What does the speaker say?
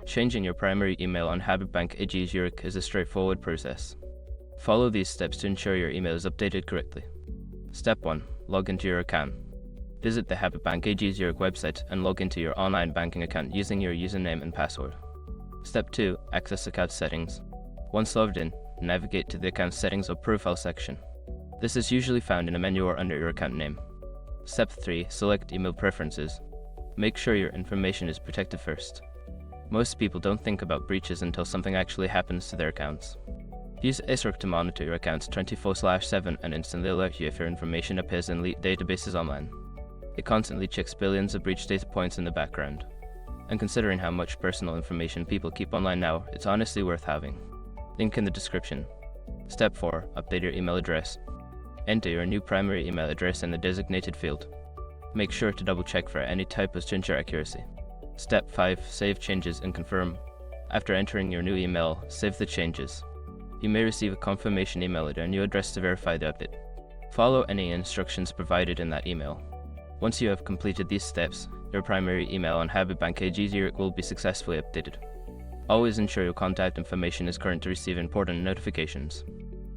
Changing your primary email on Habib Bank AG Zurich is a straightforward process. Follow these steps to ensure your email is updated correctly. Step 1. Log into your account. Visit the Habib Bank AG Zurich website and log into your online banking account using your username and password. Step 2. Access account settings. Once logged in, navigate to the account settings or profile section. This is usually found in a menu or under your account name. Step 3. Select email preferences. Make sure your information is protected first. Most people don't think about breaches until something actually happens to their accounts. Use Zurich to monitor your accounts 24/7 and instantly alert you if your information appears in leaked databases online. It constantly checks billions of breach data points in the background. And considering how much personal information people keep online now, it's honestly worth having. Link in the description. Step 4. Update your email address. Enter your new primary email address in the designated field. Make sure to double check for any typos to ensure accuracy. Step 5. Save changes and confirm. After entering your new email, save the changes. You may receive a confirmation email at your new address to verify the update. Follow any instructions provided in that email. Once you have completed these steps, your primary email on Habib Bank AG Zurich will be successfully updated. Always ensure your contact information is current to receive important notifications.